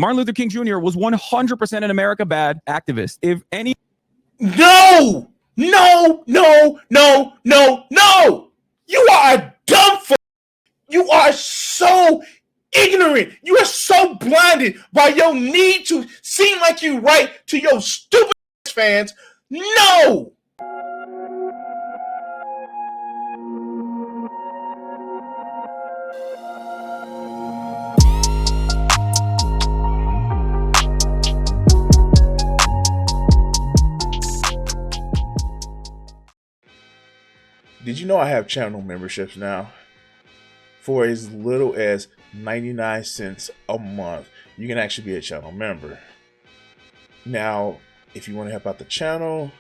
Martin Luther King Jr. was 100% an America bad activist. If any... No! No! No! No! No! No! You are a dumb fuck. You are so ignorant. You are so blinded by your need to seem like you right to your stupid fans. No! Did you know I have channel memberships now? For as little as 99 cents a month, you can actually be a channel member. Now, if you want to help out the channel,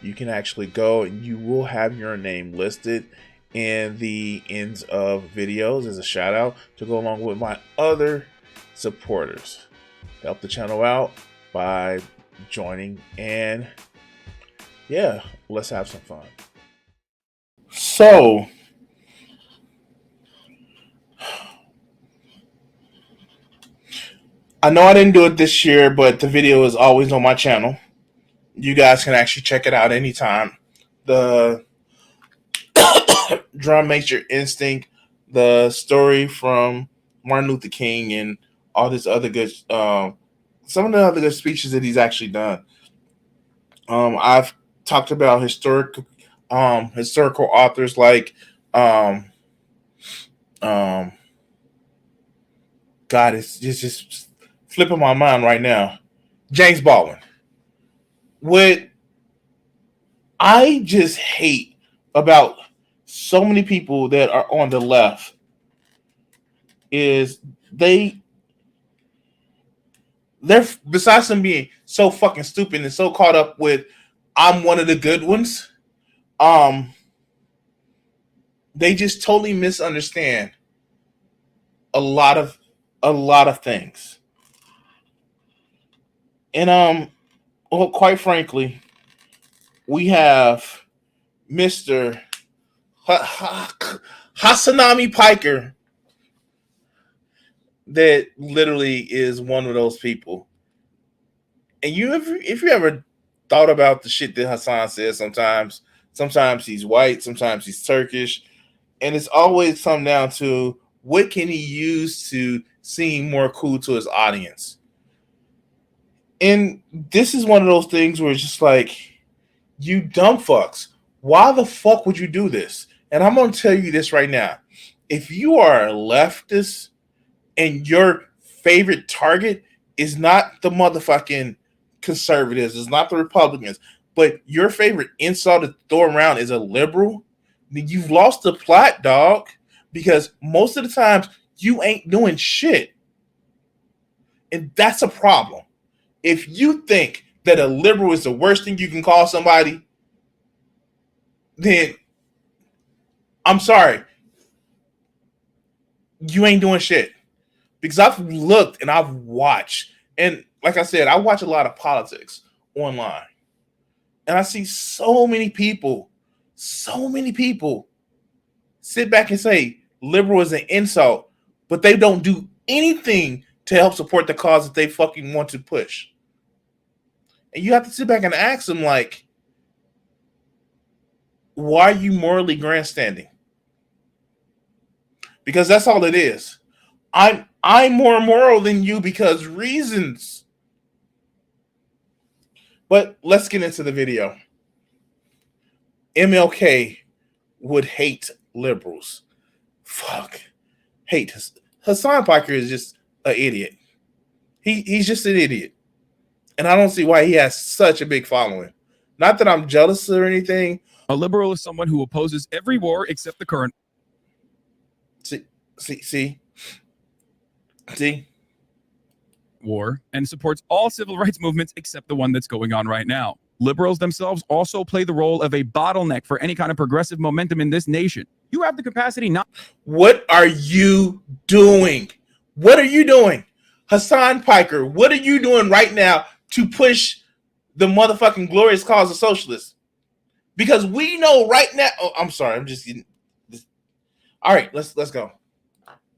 you can actually go and you will have your name listed in the ends of videos as a shout out to go along with my other supporters. Help the channel out by joining, and yeah, let's have some fun. So, I know I didn't do it this year, but the video is always on my channel. You guys can actually check it out anytime. The Drum Major Instinct, the story from Martin Luther King, and all this other good, some of the other good speeches that he's actually done. I've talked about historical authors like, God, it's just flipping my mind right now. James Baldwin. What I just hate about so many people that are on the left is they're besides them being so fucking stupid and so caught up with I'm one of the good ones, they just totally misunderstand a lot of things. And well, quite frankly, we have Mr. Hasanami Piker that literally is one of those people. And if you ever thought about the shit that Hasan says, sometimes he's white, sometimes he's Turkish, and it's always come down to what can he use to seem more cool to his audience. And this is one of those things where it's just like, you dumb fucks, why the fuck would you do this? And I'm going to tell you this right now. If you are a leftist and your favorite target is not the motherfucking conservatives, it's not the Republicans, but your favorite insult to throw around is a liberal, then you've lost the plot, dog. Because most of the times you ain't doing shit. And that's a problem. If you think that a liberal is the worst thing you can call somebody, then I'm sorry. You ain't doing shit. Because I've looked and I've watched. And like I said, I watch a lot of politics online. And I see so many people sit back and say liberal is an insult, but they don't do anything to help support the cause that they fucking want to push. And you have to sit back and ask them, like, why are you morally grandstanding? Because that's all it is. I'm more moral than you because reasons. But let's get into the video. MLK would hate liberals. Fuck. Hate. Hasan Piker is just an idiot. He's just an idiot. And I don't see why he has such a big following. Not that I'm jealous or anything. A liberal is someone who opposes every war except the current. See? War and supports all civil rights movements except the one that's going on right now. Liberals themselves also play the role of a bottleneck for any kind of progressive momentum in this nation. You have the capacity not. What are you doing? What are you doing? Hasan Piker, what are you doing right now to push the motherfucking glorious cause of socialists? Because we know right now. Oh, I'm sorry. I'm just getting this. All right, let's go.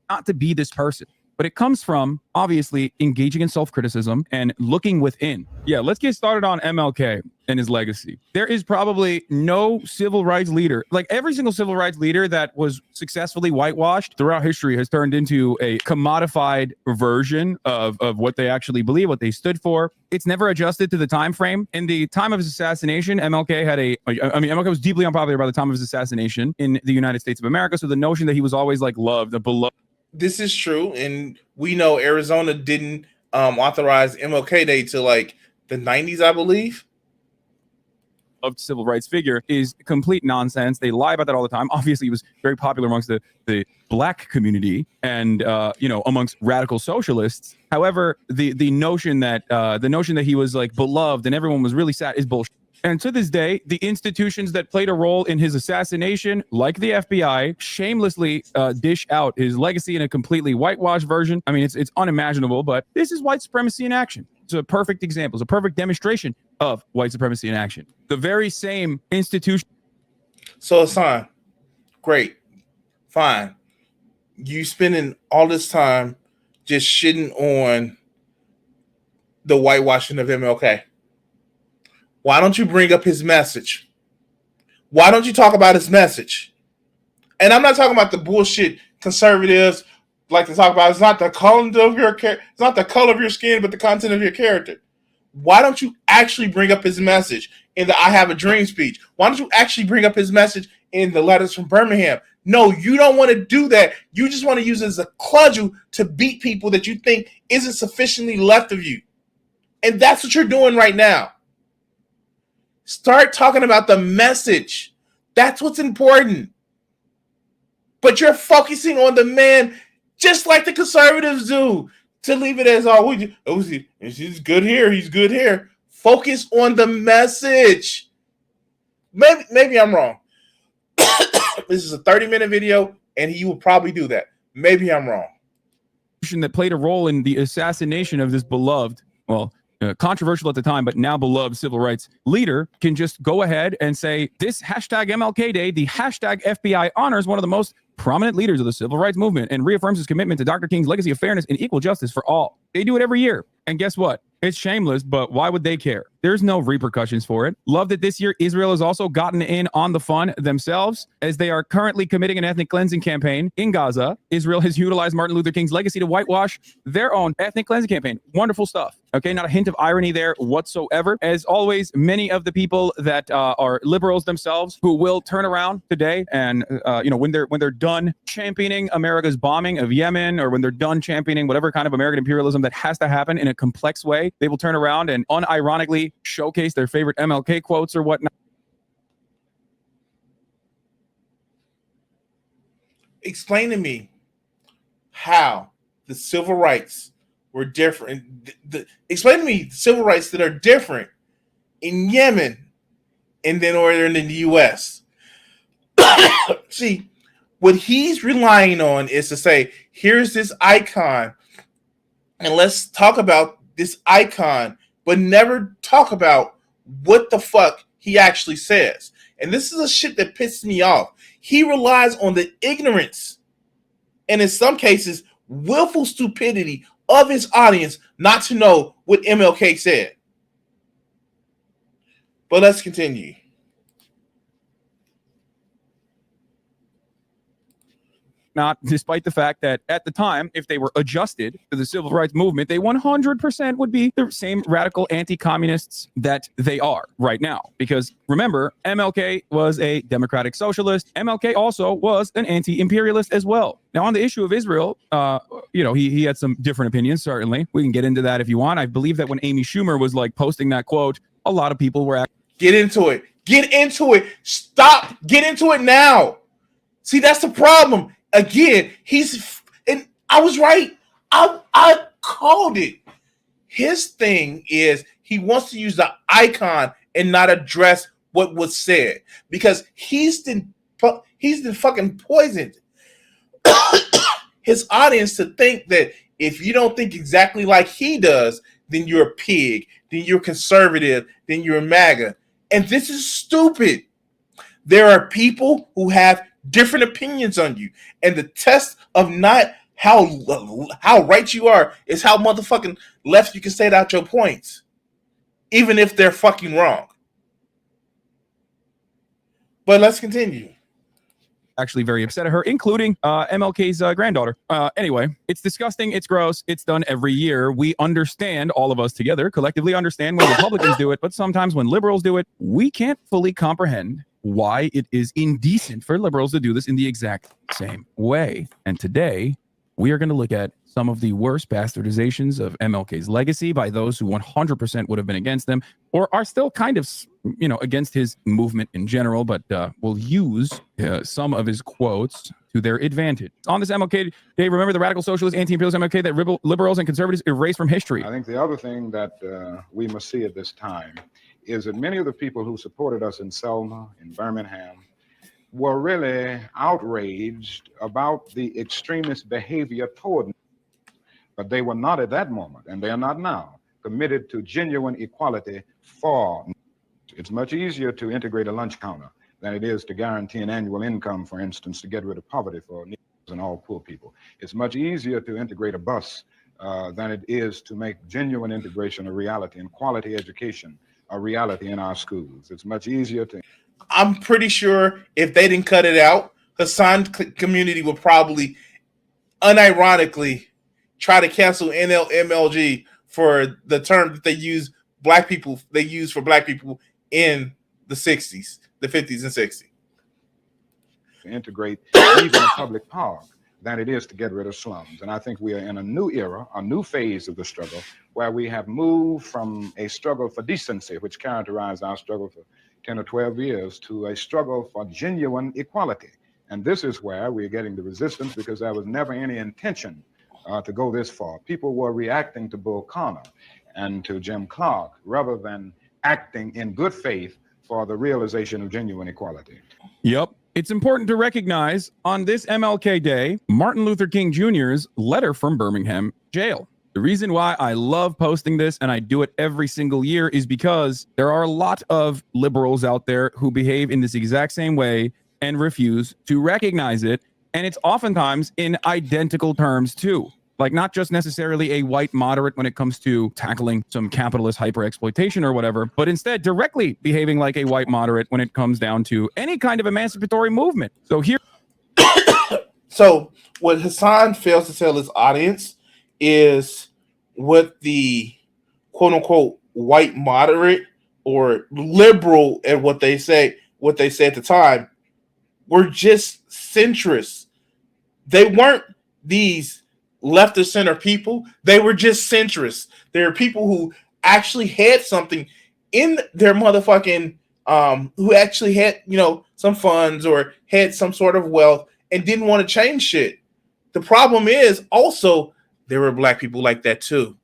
Not to be this person. but it comes from obviously engaging in self-criticism and looking within. Yeah, let's get started on MLK and his legacy. There is probably no civil rights leader, like every single civil rights leader that was successfully whitewashed throughout history has turned into a commodified version of what they actually believe, what they stood for. It's never adjusted to the time frame. In the time of his assassination, MLK was deeply unpopular by the time of his assassination in the United States of America. So the notion that he was always like loved, beloved. This is true, and we know Arizona didn't authorize MLK Day to like the 90s, I believe. Of civil rights figure is complete nonsense. They lie about that all the time. Obviously, he was very popular amongst the black community and amongst radical socialists. However, the notion that he was like beloved and everyone was really sad is bullshit. And to this day, the institutions that played a role in his assassination, like the FBI, shamelessly dish out his legacy in a completely whitewashed version. I mean, it's unimaginable, but this is white supremacy in action. It's a perfect example. It's a perfect demonstration of white supremacy in action. The very same institution. So, Hasan, great, fine. You spending all this time just shitting on the whitewashing of MLK. Why don't you bring up his message? Why don't you talk about his message? And I'm not talking about the bullshit conservatives like to talk about. It's not the color of your it's not the color of your skin, but the content of your character. Why don't you actually bring up his message in the "I Have a Dream" speech? Why don't you actually bring up his message in the letters from Birmingham? No, you don't want to do that. You just want to use it as a cudgel to beat people that you think isn't sufficiently left of you. And that's what you're doing right now. Start talking about the message. That's what's important. But you're focusing on the man just like the conservatives do. To leave it as, he's good here, he's good here. Focus on the message. Maybe I'm wrong. This is a 30-minute video, and he will probably do that. Maybe I'm wrong. That played a role in the assassination of this beloved, controversial at the time, but now beloved civil rights leader can just go ahead and say this hashtag MLK Day, the hashtag FBI honors one of the most prominent leaders of the civil rights movement and reaffirms his commitment to Dr. King's legacy of fairness and equal justice for all. They do it every year. And guess what? It's shameless, but why would they care? There's no repercussions for it. Love that this year Israel has also gotten in on the fun themselves as they are currently committing an ethnic cleansing campaign in Gaza. Israel has utilized Martin Luther King's legacy to whitewash their own ethnic cleansing campaign. Wonderful stuff. Okay, not a hint of irony there whatsoever. As always, many of the people that are liberals themselves who will turn around today and when they're done championing America's bombing of Yemen, or when they're done championing whatever kind of American imperialism that has to happen in a complex way, they will turn around and unironically showcase their favorite MLK quotes or whatnot. Explain to me how the civil rights were different. Explain to me civil rights that are different in Yemen and then or in the U.S. See, what he's relying on is to say, here's this icon, and let's talk about this icon, but never talk about what the fuck he actually says. And this is a shit that pisses me off. He relies on the ignorance and in some cases willful stupidity of his audience not to know what MLK said. But let's continue. Not despite the fact that at the time, if they were adjusted to the civil rights movement, they 100% would be the same radical anti-communists that they are right now. Because remember, MLK was a democratic socialist. MLK also was an anti-imperialist as well. Now, on the issue of Israel, he had some different opinions, certainly. We can get into that if you want. I believe that when Amy Schumer was like posting that quote, a lot of people were Get into it. Get into it. Stop. Get into it now. See, that's the problem. Again, and I was right. I called it. His thing is he wants to use the icon and not address what was said because he's been fucking poisoned his audience to think that if you don't think exactly like he does, then you're a pig, then you're conservative, then you're MAGA. And this is stupid. There are people who have different opinions on you. And the test of not how right you are is how motherfucking left you can state out your points, even if they're fucking wrong. But let's continue. Actually very upset at her, including MLK's granddaughter. Anyway, it's disgusting. It's gross. It's done every year. We understand, all of us together, collectively understand when Republicans do it, but sometimes when liberals do it, we can't fully comprehend why it is indecent for liberals to do this in the exact same way. And today, we are going to look at some of the worst bastardizations of MLK's legacy by those who 100% would have been against them or are still kind of, against his movement in general, but will use some of his quotes to their advantage. On this MLK Day, remember the radical socialist, anti-imperialist MLK that liberals and conservatives erased from history. I think the other thing that we must see at this time is that many of the people who supported us in Selma, in Birmingham, were really outraged about the extremist behavior toward them. But they were not at that moment, and they are not now, committed to genuine equality for. It's much easier to integrate a lunch counter than it is to guarantee an annual income, for instance, to get rid of poverty for Negroes and all poor people. It's much easier to integrate a bus than it is to make genuine integration a reality and quality education a reality in our schools. It's much easier to. I'm pretty sure if they didn't cut it out, Hasan community would probably unironically try to cancel MLG for the term that they use for black people in the 60s, the 50s and 60s. To integrate even a public park than it is to get rid of slums. And I think we are in a new era, a new phase of the struggle, where we have moved from a struggle for decency, which characterized our struggle for 10 or 12 years, to a struggle for genuine equality. And this is where we're getting the resistance, because there was never any intention to go this far. People were reacting to Bull Connor and to Jim Clark rather than acting in good faith for the realization of genuine equality. Yep. It's important to recognize on this MLK Day, Martin Luther King Jr.'s letter from Birmingham jail. The reason why I love posting this, and I do it every single year, is because there are a lot of liberals out there who behave in this exact same way and refuse to recognize it. And it's oftentimes in identical terms too. Like not just necessarily a white moderate when it comes to tackling some capitalist hyper-exploitation or whatever, but instead directly behaving like a white moderate when it comes down to any kind of emancipatory movement. So here. So what Hasan fails to tell his audience is what the quote-unquote white moderate or liberal, and what they said at the time, were just centrists. They weren't these left of center people. They were just centrists. They were people who actually had something in their motherfucking who actually had, some funds or had some sort of wealth and didn't want to change shit. The problem is also there were black people like that too.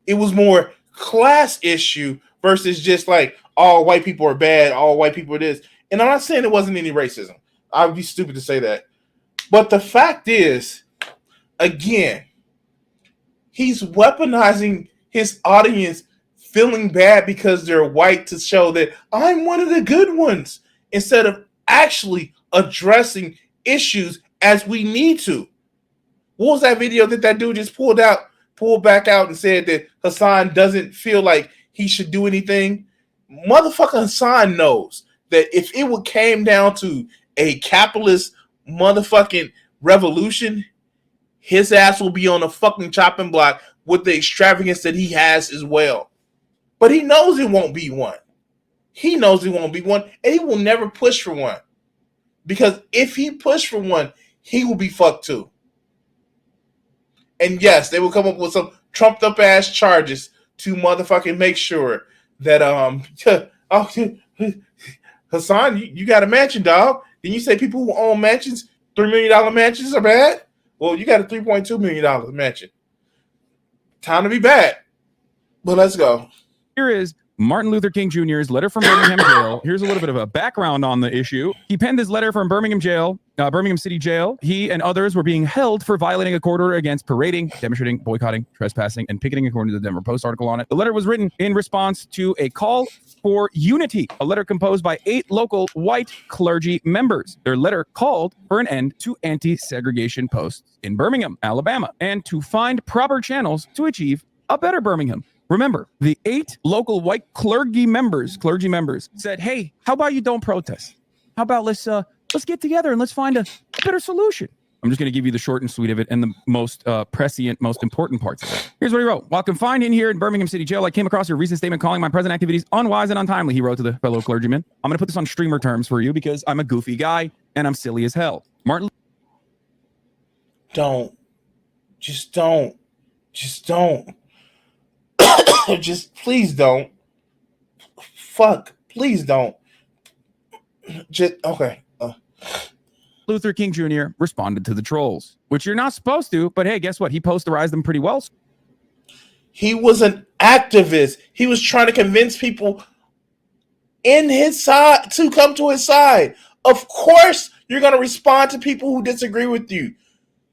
It was more class issue versus just like all white people are bad, all white people are this. And I'm not saying it wasn't any racism. I would be stupid to say that. But the fact is, again, he's weaponizing his audience feeling bad because they're white to show that I'm one of the good ones, instead of actually addressing issues as we need to. What was that video that dude just pulled back out and said that Hasan doesn't feel like he should do anything? Motherfucker Hasan knows that if it came down to a capitalist motherfucking revolution, his ass will be on a fucking chopping block with the extravagance that he has as well. But he knows it won't be one. He knows it won't be one, and he will never push for one. Because if he pushed for one, he will be fucked too. And yes, they will come up with some trumped up ass charges to motherfucking make sure that Hasan, you got a mansion, dog. Didn't you say people who own mansions, $3 million mansions are bad? Well, you got a $3.2 million mansion. Time to be bad. But let's go. Here is Martin Luther King Jr.'s letter from Birmingham jail. Here's a little bit of a background on the issue. He penned his letter from Birmingham City Jail. He and others were being held for violating a court order against parading, demonstrating, boycotting, trespassing, and picketing, according to the Denver Post article on it. The letter was written in response to a call for unity, a letter composed by 8 local white clergy members. Their letter called for an end to anti-segregation posts in Birmingham, Alabama, and to find proper channels to achieve a better Birmingham. Remember, the 8 local white clergy members said, hey, how about you don't protest? How about let's get together and let's find a better solution. I'm just going to give you the short and sweet of it and the most prescient, most important parts of it. Here's what he wrote. While confined in here in Birmingham City Jail, I came across your recent statement calling my present activities unwise and untimely, he wrote to the fellow clergyman. I'm going to put this on streamer terms for you because I'm a goofy guy and I'm silly as hell. Martin. Don't. Just don't. Just please don't. Fuck. Please don't. Just okay. Luther King Jr. responded to the trolls, which you're not supposed to, but hey, guess what? He posterized them pretty well. He was an activist. He was trying to convince people in his side to come to his side. Of course, you're going to respond to people who disagree with you.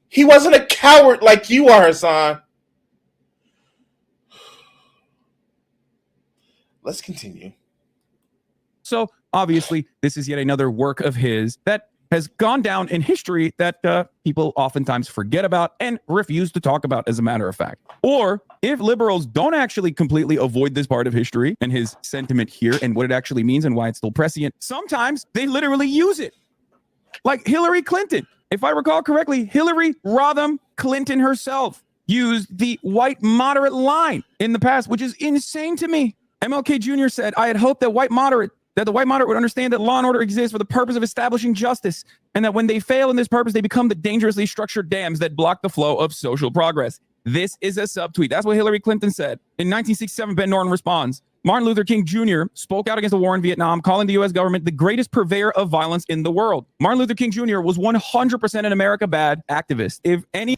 He wasn't a coward like you are, Hasan. Let's continue. So obviously, this is yet another work of his that has gone down in history that people oftentimes forget about and refuse to talk about, as a matter of fact. Or if liberals don't actually completely avoid this part of history and his sentiment here and what it actually means and why it's still prescient, sometimes they literally use it. Like Hillary Clinton. If I recall correctly, Hillary Rodham Clinton herself used the white moderate line in the past, which is insane to me. MLK Jr. said, I had hoped that the white moderate would understand that law and order exists for the purpose of establishing justice, and that when they fail in this purpose, they become the dangerously structured dams that block the flow of social progress. This is a subtweet. That's what Hillary Clinton said. In 1967, Ben Norton responds, Martin Luther King Jr. spoke out against the war in Vietnam, calling the U.S. government the greatest purveyor of violence in the world. Martin Luther King Jr. was 100% an America bad activist. If any...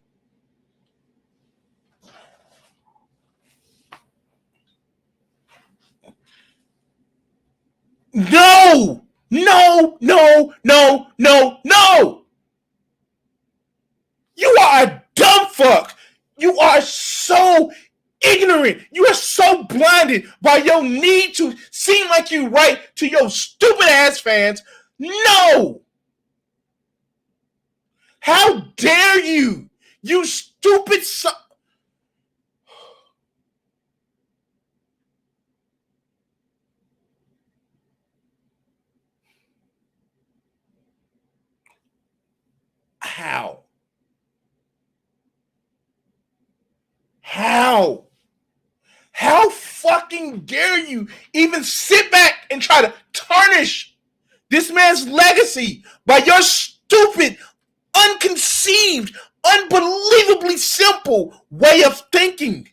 No! No! No! No! No! No! You are a dumb fuck! You are so ignorant! You are so blinded by your need to seem like you right to your stupid ass fans. No! How dare you! You stupid son! How? How? How fucking dare you even sit back and try to tarnish this man's legacy by your stupid, unconceived, unbelievably simple way of thinking?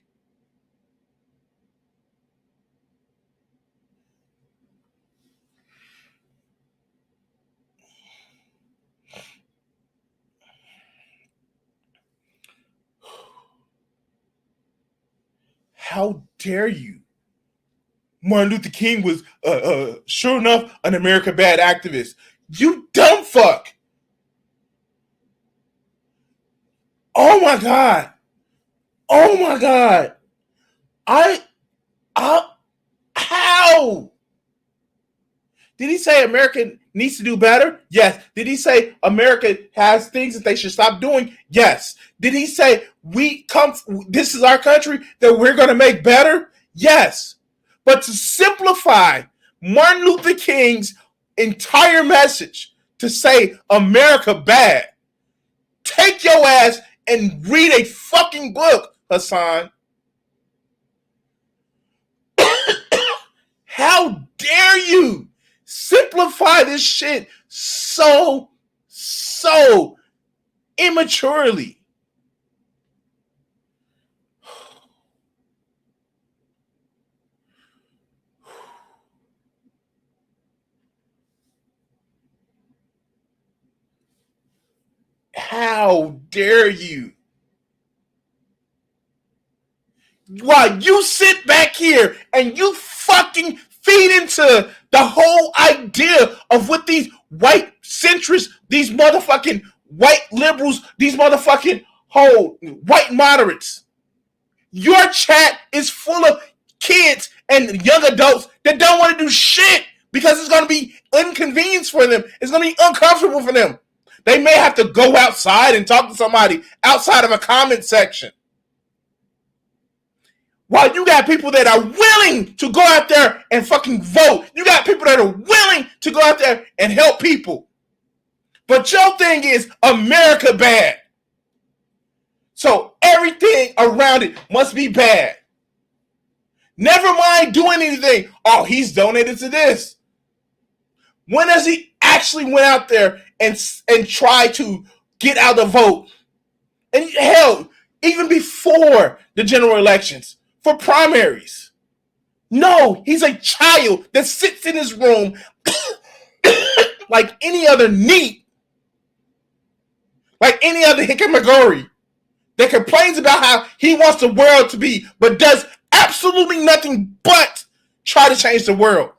How dare you? Martin Luther King was, sure enough, an America bad activist. You dumb fuck! Oh my god! Oh my god! How? Did he say America needs to do better? Yes. Did he say America has things that they should stop doing? Yes. Did he say this is our country that we're going to make better? Yes. But to simplify Martin Luther King's entire message to say America bad, take your ass and read a fucking book, Hasan. How dare you simplify this shit so immaturely? How dare you? while you sit back here and you fucking feed into the whole idea of what these white centrists, these motherfucking white liberals, these motherfucking whole white moderates. Your chat is full of kids and young adults that don't want to do shit because it's going to be inconvenience for them. It's going to be uncomfortable for them. They may have to go outside and talk to somebody outside of a comment section. While you got people that are willing to go out there and fucking vote. You got people that are willing to go out there and help people. But your thing is America bad. So everything around it must be bad. Never mind doing anything. Oh, he's donated to this. When has he actually went out there and tried to get out the vote? And hell, even before the general elections, for primaries. No, he's a child that sits in his room like any other NEET, like any other hickamagory that complains about how he wants the world to be, but does absolutely nothing but try to change the world.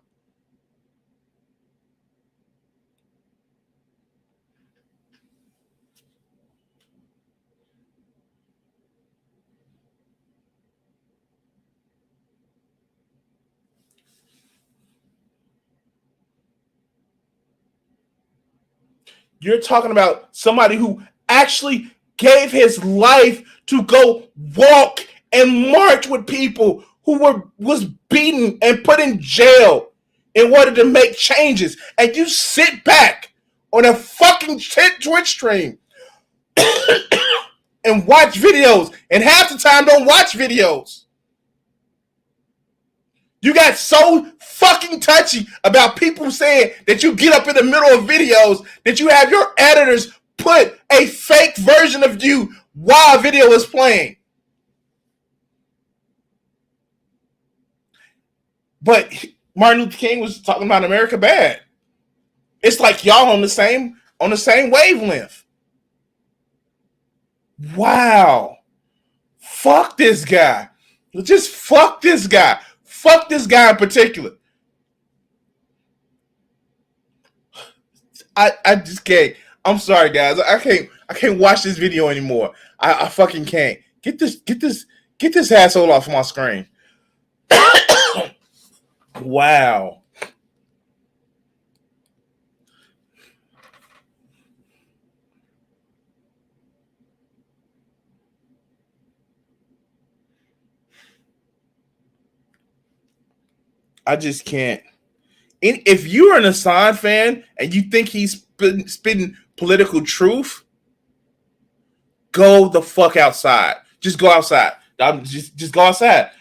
You're talking about somebody who actually gave his life to go walk and march with people who was beaten and put in jail in order to make changes. And you sit back on a fucking Twitch stream and watch videos, and half the time don't watch videos. You got so fucking touchy about people saying that you get up in the middle of videos that you have your editors put a fake version of you while a video is playing. But Martin Luther King was talking about America bad. It's like y'all on the same wavelength. Wow. Fuck this guy. Just fuck this guy. Fuck this guy in particular. I just can't. I'm sorry, guys. I can't watch this video anymore. I fucking can't. Get this asshole off my screen. Wow. I just can't. If you're an Hasan fan and you think he's spitting political truth, go the fuck outside. Just go outside. Just go outside.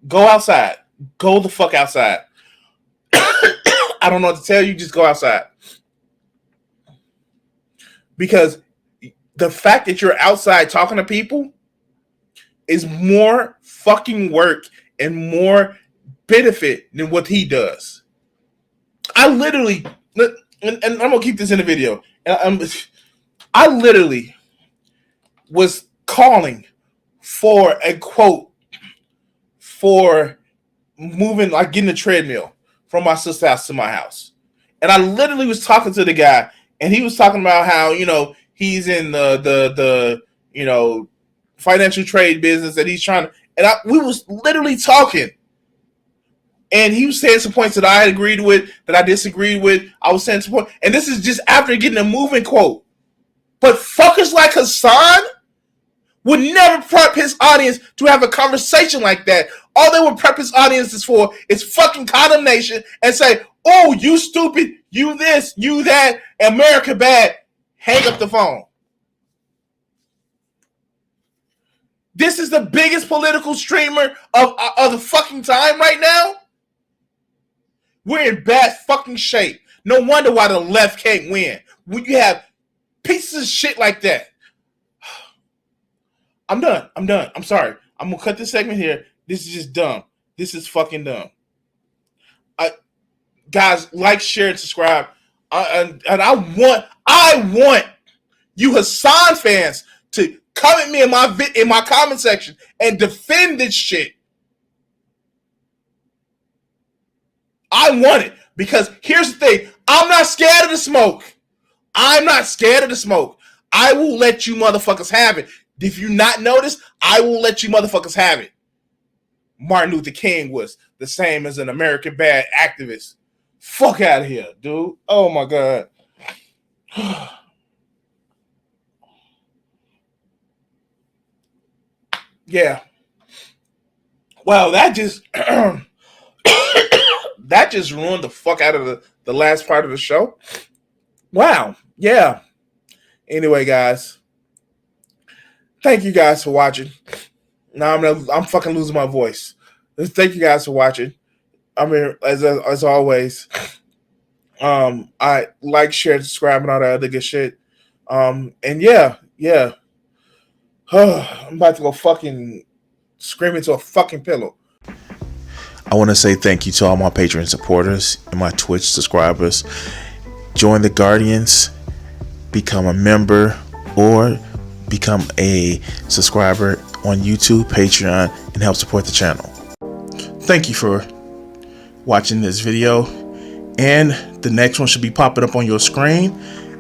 Go outside. Go the fuck outside. I don't know what to tell you. Just go outside. Because the fact that you're outside talking to people is more fucking work and more benefit than what he does. I literally, and I'm gonna keep this in the video. I literally was calling for a quote for moving, like getting a treadmill from my sister's house to my house, and I literally was talking to the guy, and he was talking about how he's in the financial trade business that he's trying to, and we was literally talking. And he was saying some points that I had agreed with, that I disagreed with. I was saying some points. And this is just after getting a moving quote. But fuckers like Hasan would never prep his audience to have a conversation like that. All they would prep his audiences for is fucking condemnation and say, oh, you stupid, you this, you that, America bad. Hang up the phone. This is the biggest political streamer of the fucking time right now. We're in bad fucking shape. No wonder why the left can't win. When you have pieces of shit like that. I'm done. I'm sorry. I'm going to cut this segment here. This is just dumb. This is fucking dumb. Guys, like, share, and subscribe. And I want you Hasan fans to comment me in my comment section and defend this shit. I want it because here's the thing. I'm not scared of the smoke. I'm not scared of the smoke. I will let you motherfuckers have it. If you not notice, I will let you motherfuckers have it. Martin Luther King was the same as an American bad activist. Fuck out of here, dude. Oh my God. Yeah. Well, that just that just ruined the fuck out of the last part of the show. Wow. Yeah. Anyway, guys. Thank you guys for watching. Now I'm fucking losing my voice. Thank you guys for watching. I mean, as always, I like, share, subscribe, and all that other good shit. And yeah. I'm about to go fucking scream into a fucking pillow. I want to say thank you to all my Patreon supporters and my Twitch subscribers. Join the Guardians, become a member, or become a subscriber on YouTube, Patreon, and help support the channel. Thank you for watching this video, and the next one should be popping up on your screen.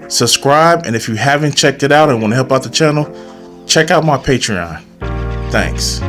Subscribe, and if you haven't checked it out and want to help out the channel, check out my Patreon. Thanks.